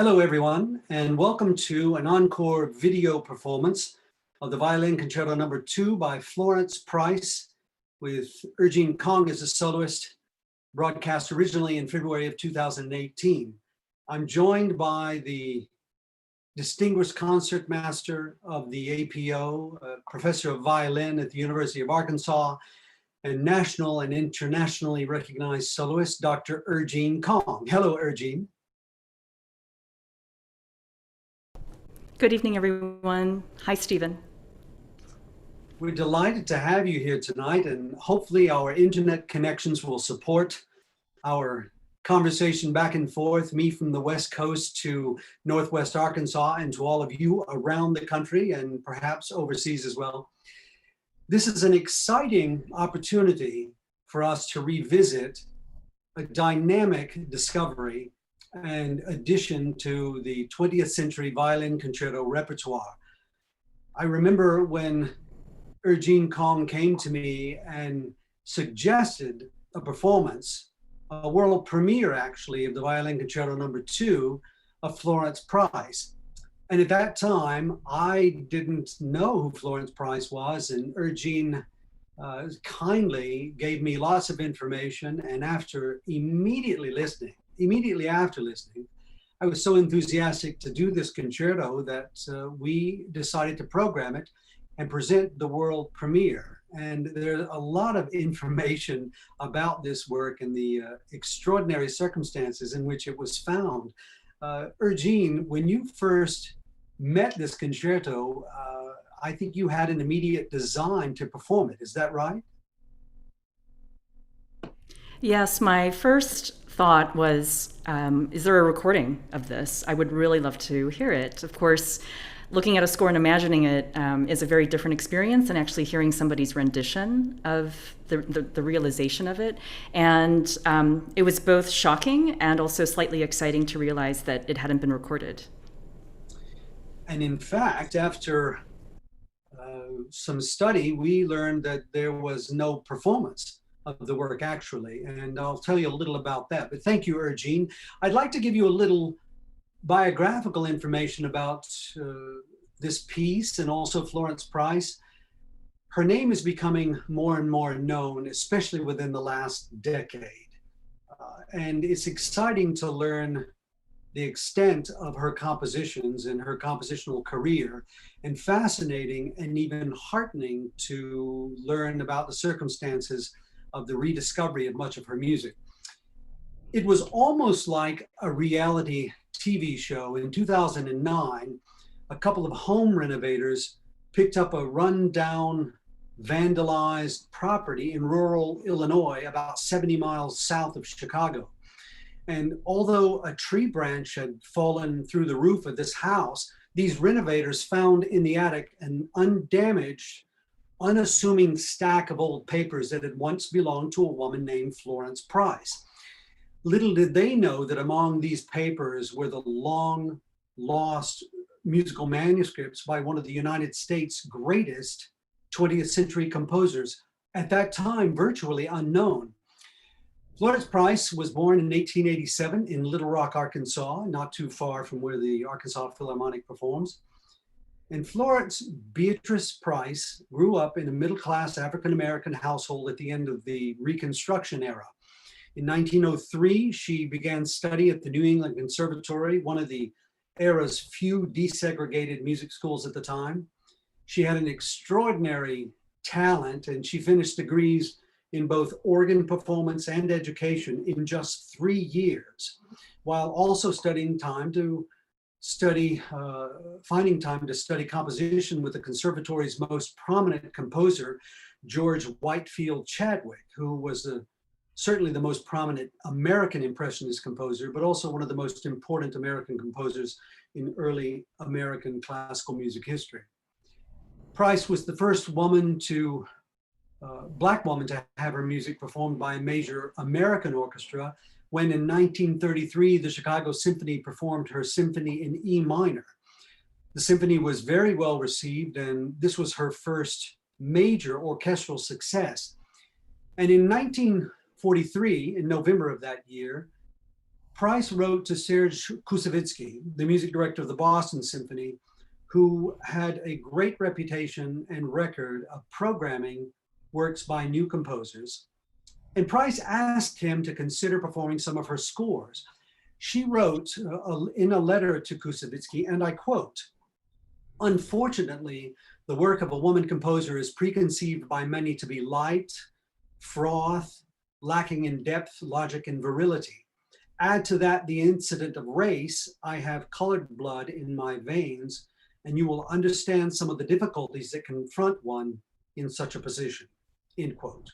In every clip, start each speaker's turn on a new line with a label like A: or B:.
A: Hello, everyone, and welcome to an encore video performance of the Violin Concerto No. 2 by Florence Price with Kahng as a soloist, broadcast originally in February of 2018. I'm joined by the distinguished concertmaster of the APO, professor of violin at the University of Arkansas, and national and internationally recognized soloist, Dr. Kahng. Hello, Ergene.
B: Good evening, everyone. Hi, Stephen.
A: We're delighted to have you here tonight, and hopefully our internet connections will support our conversation back and forth, me from the West Coast to Northwest Arkansas, and to all of you around the country and perhaps overseas as well. This is an exciting opportunity for us to revisit a dynamic discovery and addition to the 20th century violin concerto repertoire. I remember when Kahng came to me and suggested a performance, a world premiere actually, of the Violin Concerto No. 2 of Florence Price. And at that time, I didn't know who Florence Price was, and Ergene kindly gave me lots of information, and immediately after listening, I was so enthusiastic to do this concerto that we decided to program it and present the world premiere. And there's a lot of information about this work and the extraordinary circumstances in which it was found. Ergene, when you first met this concerto, I think you had an immediate design to perform it. Is that right?
B: Yes, my first thought was, is there a recording of this? I would really love to hear it. Of course, looking at a score and imagining it is a very different experience than actually hearing somebody's rendition of the realization of it. And it was both shocking and also slightly exciting to realize that it hadn't been recorded.
A: And in fact, after some study, we learned that there was no performance of the work actually, and I'll tell you a little about that. But thank you, Ergene. I'd like to give you a little biographical information about this piece and also Florence Price. Her name is becoming more and more known, especially within the last decade. And it's exciting to learn the extent of her compositions and her compositional career, and fascinating and even heartening to learn about the circumstances of the rediscovery of much of her music. It was almost like a reality TV show. In 2009, a couple of home renovators picked up a rundown, vandalized property in rural Illinois, about 70 miles south of Chicago. And although a tree branch had fallen through the roof of this house, these renovators found in the attic an undamaged, unassuming stack of old papers that had once belonged to a woman named Florence Price. Little did they know that among these papers were the long lost musical manuscripts by one of the United States' greatest 20th century composers, at that time virtually unknown. Florence Price was born in 1887 in Little Rock, Arkansas, not too far from where the Arkansas Philharmonic performs. And Florence Beatrice Price grew up in a middle-class African-American household at the end of the Reconstruction era. In 1903, she began study at the New England Conservatory, one of the era's few desegregated music schools at the time. She had an extraordinary talent, and she finished degrees in both organ performance and education in just 3 years, while also finding time to study composition with the conservatory's most prominent composer, George Whitefield Chadwick, who was certainly the most prominent American Impressionist composer, but also one of the most important American composers in early American classical music history. Price was the first Black woman to have her music performed by a major American orchestra, when in 1933, the Chicago Symphony performed her symphony in E minor. The symphony was very well received, and this was her first major orchestral success. And in 1943, in November of that year, Price wrote to Serge Koussevitzky, the music director of the Boston Symphony, who had a great reputation and record of programming works by new composers. And Price asked him to consider performing some of her scores. She wrote in a letter to Koussevitzky, and I quote, "Unfortunately, the work of a woman composer is preconceived by many to be light, froth, lacking in depth, logic, and virility. Add to that the incident of race, I have colored blood in my veins, and you will understand some of the difficulties that confront one in such a position," end quote.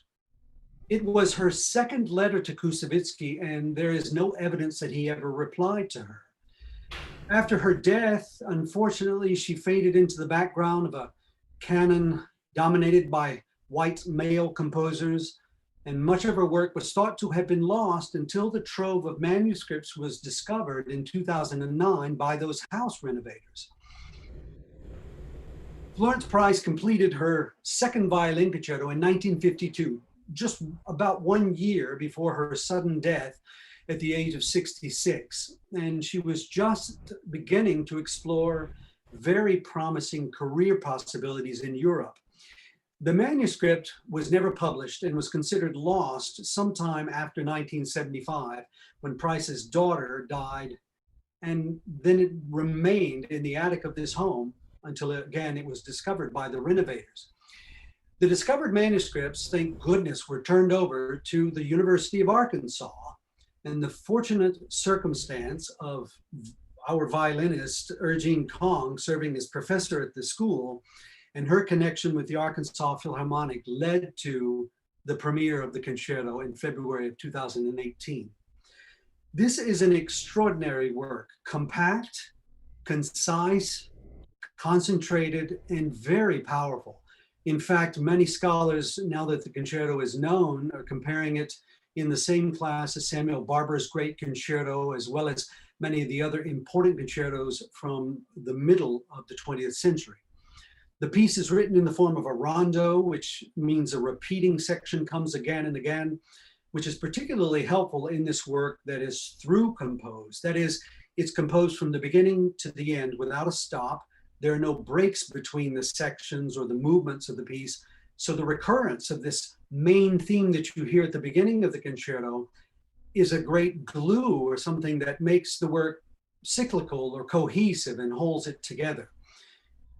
A: It was her second letter to Koussevitzky, and there is no evidence that he ever replied to her. After her death, unfortunately, she faded into the background of a canon dominated by white male composers, and much of her work was thought to have been lost until the trove of manuscripts was discovered in 2009 by those house renovators. Florence Price completed her second violin concerto in 1952, just about 1 year before her sudden death at the age of 66. And she was just beginning to explore very promising career possibilities in Europe. The manuscript was never published and was considered lost sometime after 1975, when Price's daughter died. And then it remained in the attic of this home until, again, it was discovered by the renovators. The discovered manuscripts, thank goodness, were turned over to the University of Arkansas. And the fortunate circumstance of our violinist, Arend Kahng, serving as professor at the school, and her connection with the Arkansas Philharmonic led to the premiere of the concerto in February of 2018. This is an extraordinary work, compact, concise, concentrated, and very powerful. In fact, many scholars, now that the concerto is known, are comparing it in the same class as Samuel Barber's great concerto, as well as many of the other important concertos from the middle of the 20th century. The piece is written in the form of a rondo, which means a repeating section comes again and again, which is particularly helpful in this work that is through composed. That is, it's composed from the beginning to the end without a stop. There are no breaks between the sections or the movements of the piece. So the recurrence of this main theme that you hear at the beginning of the concerto is a great glue or something that makes the work cyclical or cohesive and holds it together.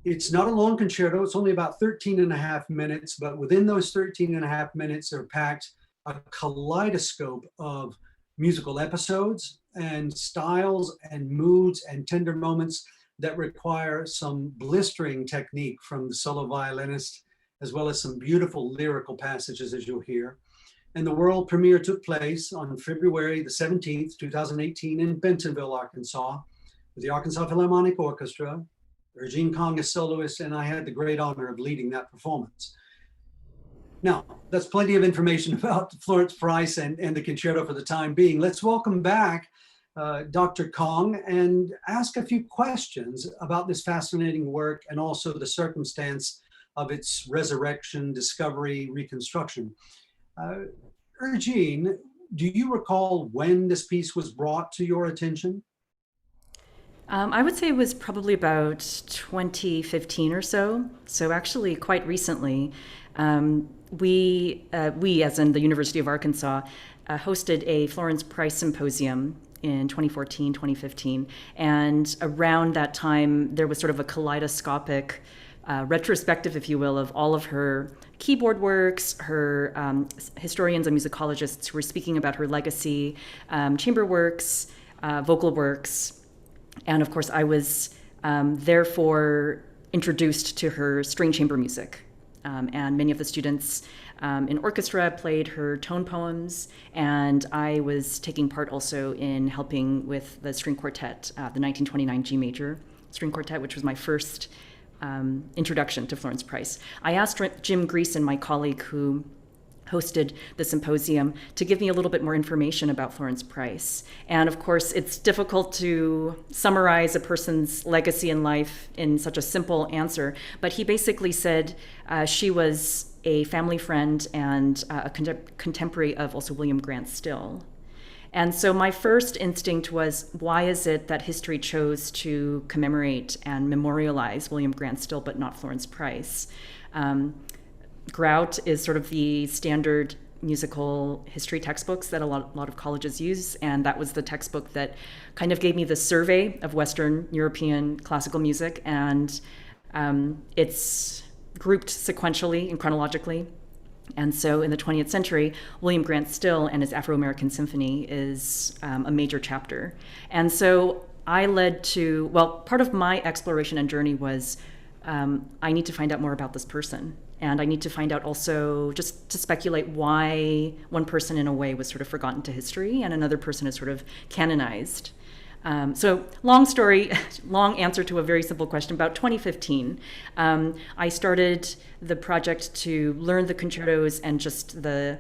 A: It's not a long concerto. It's only about 13 and a half minutes, but within those 13 and a half minutes are packed a kaleidoscope of musical episodes and styles and moods and tender moments that require some blistering technique from the solo violinist, as well as some beautiful lyrical passages, as you'll hear. And the world premiere took place on February the 17th, 2018 in Bentonville, Arkansas, with the Arkansas Philharmonic Orchestra, Arend Kahng as soloist, and I had the great honor of leading that performance. Now, that's plenty of information about Florence Price and the concerto for the time being. Let's welcome back Dr. Kahng and ask a few questions about this fascinating work and also the circumstance of its resurrection, discovery, reconstruction. Arend, do you recall when this piece was brought to your attention?
B: I would say it was probably about 2015 or so. So actually quite recently, we, as in the University of Arkansas, hosted a Florence Price symposium in 2014, 2015. And around that time, there was sort of a kaleidoscopic retrospective, if you will, of all of her keyboard works, her historians and musicologists who were speaking about her legacy, chamber works, vocal works. And of course, I was therefore introduced to her string chamber music. And many of the students in orchestra played her tone poems, and I was taking part also in helping with the string quartet, the 1929 G major string quartet, which was my first introduction to Florence Price. I asked Jim Greason, my colleague who hosted the symposium, to give me a little bit more information about Florence Price. And of course, it's difficult to summarize a person's legacy in life in such a simple answer, but he basically said she was a family friend and a contemporary of also William Grant Still. And so my first instinct was, why is it that history chose to commemorate and memorialize William Grant Still, but not Florence Price? Grout is sort of the standard musical history textbooks that a lot of colleges use, and that was the textbook that kind of gave me the survey of Western European classical music, and it's grouped sequentially and chronologically. And so in the 20th century, William Grant Still and his Afro-American Symphony is a major chapter. And so I led to, well, part of my exploration and journey was I need to find out more about this person. And I need to find out also, just to speculate, why one person in a way was sort of forgotten to history and another person is sort of canonized. So long story, long answer to a very simple question. About 2015, I started the project to learn the concertos, and just the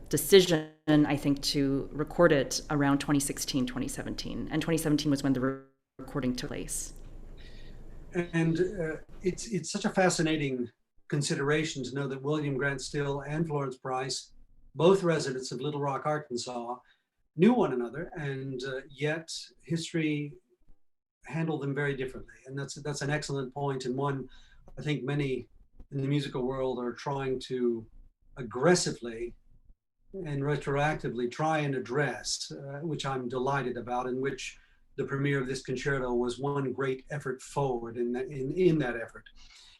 B: decision, I think, to record it around 2016, 2017. And 2017 was when the recording took place.
A: And it's such a fascinating consideration to know that William Grant Still and Florence Price, both residents of Little Rock, Arkansas, knew one another, and yet history handled them very differently. And that's an excellent point, and one I think many in the musical world are trying to aggressively and retroactively try and address, which I'm delighted about, in which the premiere of this concerto was one great effort forward in that effort.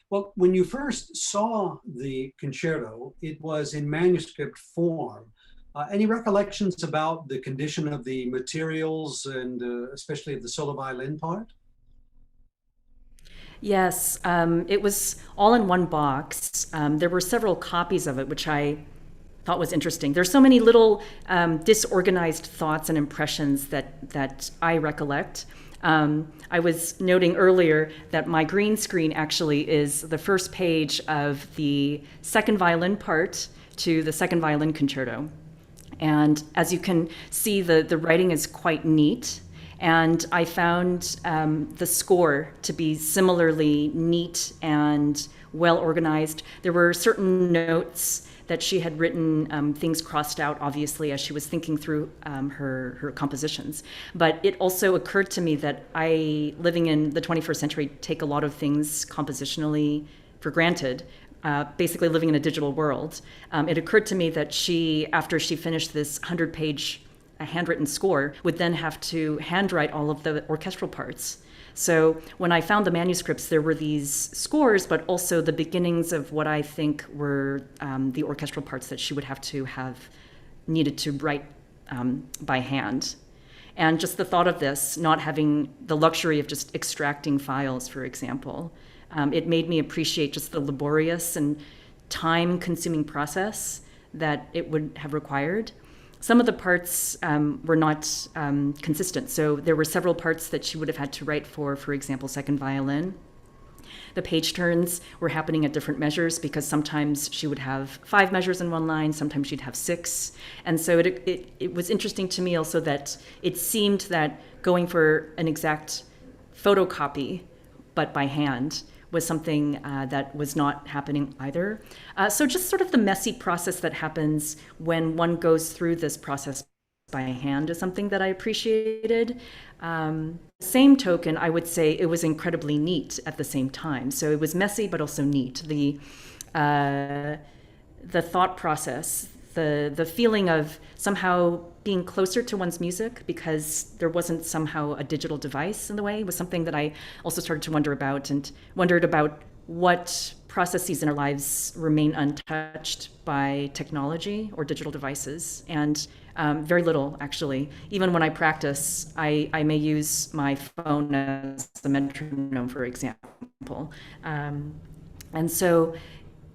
A: Well, when you first saw the concerto, it was in manuscript form. Any recollections about the condition of the materials, and especially of the solo violin part?
B: Yes, it was all in one box. There were several copies of it, which I thought was interesting. There's so many little disorganized thoughts and impressions that I recollect. I was noting earlier that my green screen actually is the first page of the second violin part to the second violin concerto. And as you can see, the writing is quite neat. And I found the score to be similarly neat and well organized. There were certain notes that she had written, things crossed out, obviously, as she was thinking through her compositions. But it also occurred to me that I, living in the 21st century, take a lot of things compositionally for granted, basically living in a digital world. It occurred to me that she, after she finished this 100-page handwritten score, would then have to handwrite all of the orchestral parts. So when I found the manuscripts, there were these scores, but also the beginnings of what I think were the orchestral parts that she would have needed to write by hand. And just the thought of this, not having the luxury of just extracting files, for example, it made me appreciate just the laborious and time-consuming process that it would have required. Some of the parts were not consistent. So there were several parts that she would have had to write for example, second violin. The page turns were happening at different measures, because sometimes she would have 5 measures in one line, sometimes she'd have 6. And so it was interesting to me also that it seemed that going for an exact photocopy, but by hand, was something that was not happening either. So just sort of the messy process that happens when one goes through this process by hand is something that I appreciated. Same token, I would say it was incredibly neat at the same time. So it was messy, but also neat. The thought process, the feeling of somehow being closer to one's music because there wasn't somehow a digital device in the way was something that I also started to wonder about, and wondered about what processes in our lives remain untouched by technology or digital devices. And very little, actually. Even when I practice, I may use my phone as the metronome, for example. And so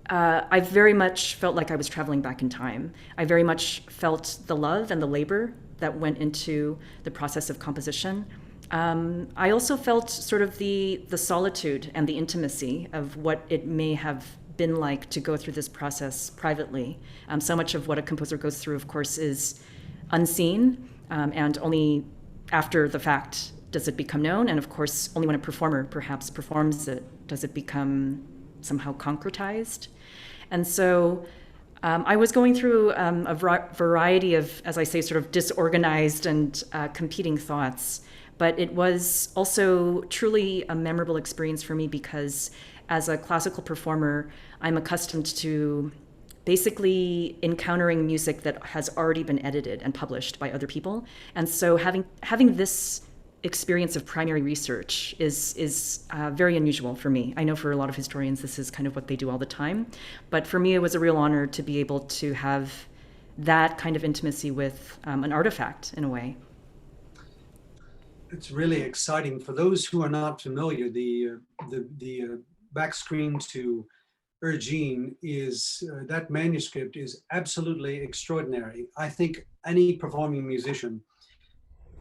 B: I very much felt like I was traveling back in time. I very much felt the love and the labor that went into the process of composition. I also felt sort of the solitude and the intimacy of what it may have been like to go through this process privately. So much of what a composer goes through, of course, is unseen, and only after the fact does it become known. And of course, only when a performer perhaps performs it does it become somehow concretized. And so I was going through a variety of, as I say, sort of disorganized and competing thoughts. But it was also truly a memorable experience for me because as a classical performer, I'm accustomed to basically encountering music that has already been edited and published by other people. And so having this experience of primary research is very unusual for me. I know for a lot of historians this is kind of what they do all the time, but for me it was a real honor to be able to have that kind of intimacy with an artifact in a way.
A: It's really exciting. For those who are not familiar, the back screen to Urgine is that manuscript is absolutely extraordinary. I think any performing musician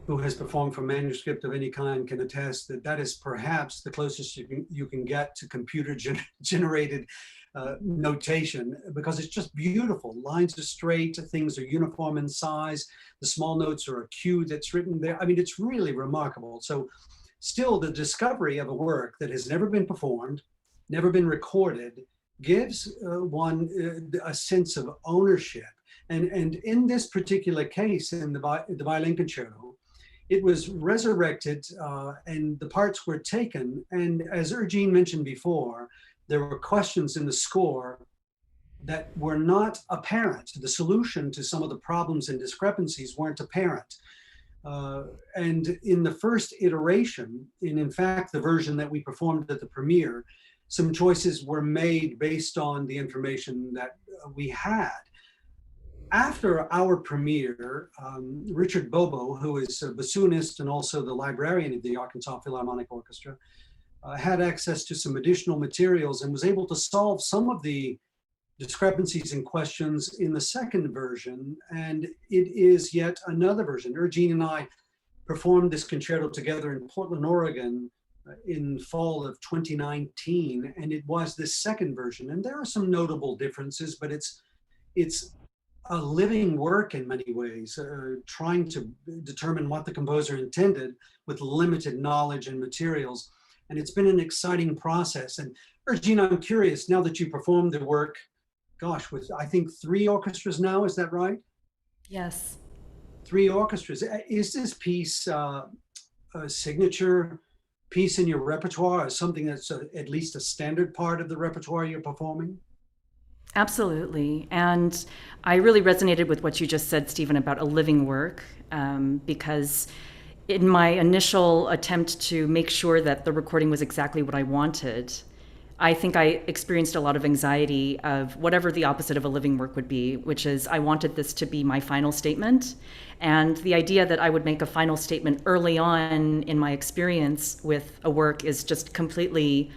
A: who has performed for manuscript of any kind can attest that that is perhaps the closest you can get to computer generated notation, because it's just beautiful. Lines are straight, things are uniform in size, the small notes are a cue that's written there. I mean, it's really remarkable. So still, the discovery of a work that has never been performed, never been recorded, gives one a sense of ownership. And in this particular case, in the Violin Concerto, it was resurrected and the parts were taken. And as Urgine mentioned before, there were questions in the score that were not apparent. The solution to some of the problems and discrepancies weren't apparent. And in the first iteration, in fact, the version that we performed at the premiere, some choices were made based on the information that we had. After our premiere, Richard Bobo, who is a bassoonist and also the librarian of the Arkansas Philharmonic Orchestra, had access to some additional materials and was able to solve some of the discrepancies and questions in the second version. And it is yet another version. Urgine and I performed this concerto together in Portland, Oregon in fall of 2019. And it was this second version. And there are some notable differences, but it's a living work in many ways, trying to determine what the composer intended with limited knowledge and materials. And it's been an exciting process. And Urgine, I'm curious, now that you performed the work, gosh, with I think 3 orchestras now, is that right?
B: Yes.
A: 3 orchestras. Is this piece a signature piece in your repertoire, or something that's at least a standard part of the repertoire you're performing?
B: Absolutely. And I really resonated with what you just said, Stephen, about a living work, because in my initial attempt to make sure that the recording was exactly what I wanted, I think I experienced a lot of anxiety of whatever the opposite of a living work would be, which is I wanted this to be my final statement. And the idea that I would make a final statement early on in my experience with a work is just completely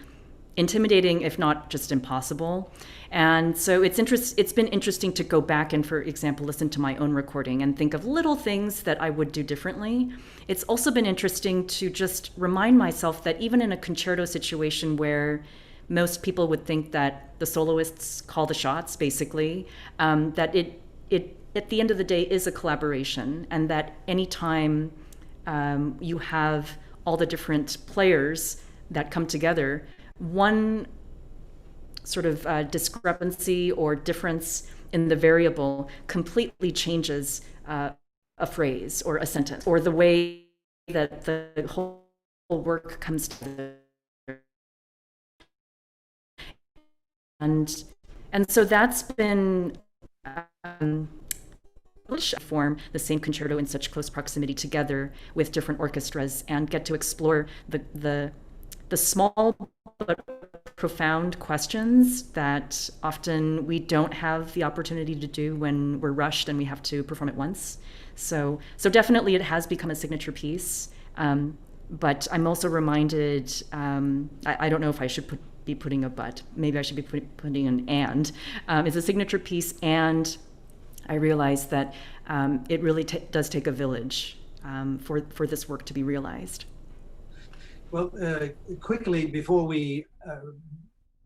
B: intimidating, if not just impossible. And so it's been interesting to go back and, for example, listen to my own recording and think of little things that I would do differently. It's also been interesting to just remind myself that even in a concerto situation where most people would think that the soloists call the shots, basically, that it at the end of the day is a collaboration, and that anytime you have all the different players that come together, one sort of discrepancy or difference in the variable completely changes a phrase or a sentence or the way that the whole work comes together. And so that's been form the same concerto in such close proximity together with different orchestras and get to explore the small but profound questions that often we don't have the opportunity to do when we're rushed and we have to perform at once. So definitely it has become a signature piece. But I'm also reminded, I don't know if I should be putting a but, maybe I should be putting an and. It's a signature piece, and I realize that it really does take a village for this work to be realized.
A: Well, quickly, before we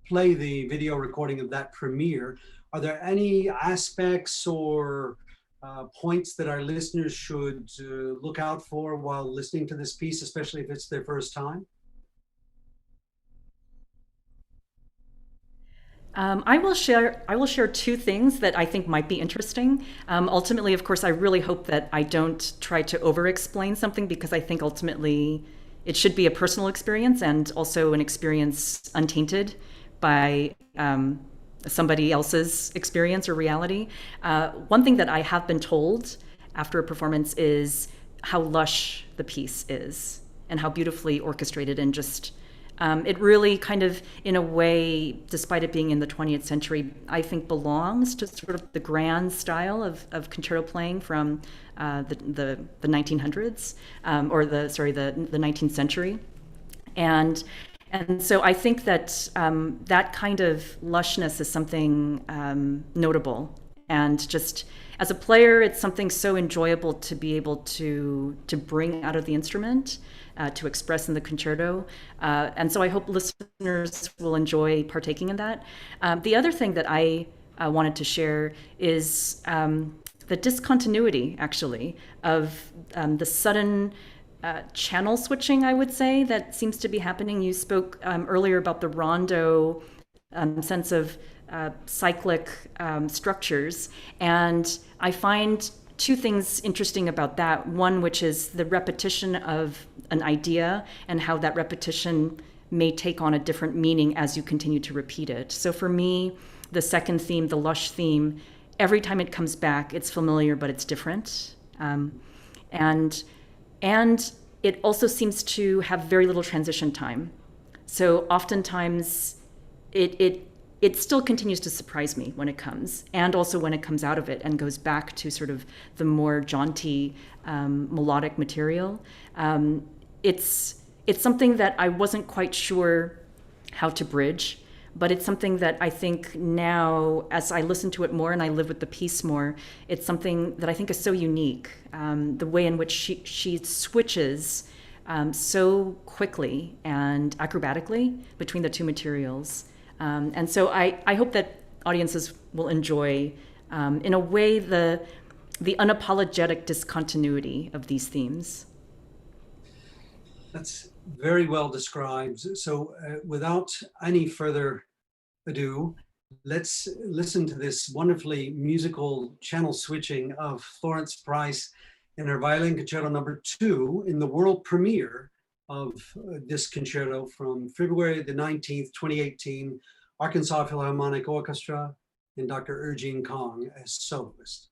A: play the video recording of that premiere, are there any aspects or points that our listeners should look out for while listening to this piece, especially if it's their first time?
B: I will share two things that I think might be interesting. Ultimately, of course, I really hope that I don't try to over-explain something, because I think ultimately it should be a personal experience and also an experience untainted by somebody else's experience or reality. One thing that I have been told after a performance is how lush the piece is and how beautifully orchestrated, and just it really kind of, in a way, despite it being in the 20th century, I think belongs to sort of the grand style of concerto playing from the 1900s, or the 19th century. And so I think that that kind of lushness is something notable. And just as a player, it's something so enjoyable to be able to bring out of the instrument, to express in the concerto. And so I hope listeners will enjoy partaking in that. The other thing that I wanted to share is the discontinuity, actually, of the sudden channel switching, I would say, that seems to be happening. You spoke earlier about the rondo sense of cyclic structures, and I find two things interesting about that. One, which is the repetition of an idea and how that repetition may take on a different meaning as you continue to repeat it. So for me, the second theme, the lush theme, every time it comes back, it's familiar, but it's different. And it also seems to have very little transition time. So oftentimes it still continues to surprise me when it comes, and also when it comes out of it and goes back to sort of the more jaunty melodic material. It's something that I wasn't quite sure how to bridge, but it's something that I think now, as I listen to it more and I live with the piece more, it's something that I think is so unique. The way in which she switches so quickly and acrobatically between the two materials. And so I hope that audiences will enjoy, in a way, the unapologetic discontinuity of these themes.
A: That's very well described. So without any further ado, let's listen to this wonderfully musical channel switching of Florence Price in her Violin Concerto No. 2 in the world premiere of this concerto from February the 19th, 2018, Arkansas Philharmonic Orchestra and Dr. Kahng as soloist.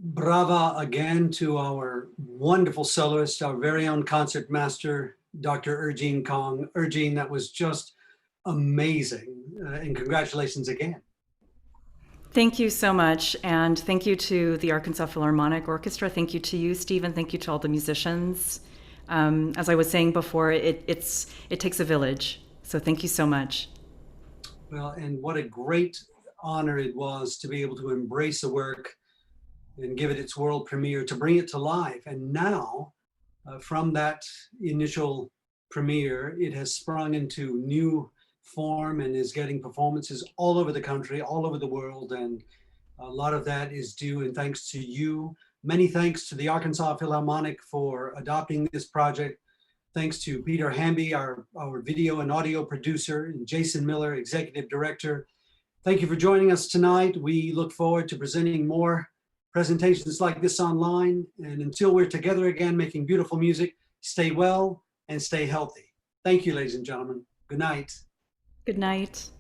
A: Brava again to our wonderful soloist, our very own concertmaster, Dr. Arend Kahng. Arend, that was just amazing. And congratulations again.
B: Thank you so much. And thank you to the Arkansas Philharmonic Orchestra. Thank you to you, Stephen. Thank you to all the musicians. As I was saying before, it takes a village. So thank you so much.
A: Well, and what a great honor it was to be able to embrace a work and give it its world premiere, to bring it to life. And now, from that initial premiere, it has sprung into new form and is getting performances all over the country, all over the world. And a lot of that is due and thanks to you. Many thanks to the Arkansas Philharmonic for adopting this project. Thanks to Peter Hamby, our video and audio producer, and Jason Miller, executive director. Thank you for joining us tonight. We look forward to presenting more presentations like this online. And until we're together again making beautiful music, stay well and stay healthy. Thank you, ladies and gentlemen. Good night.
B: Good night.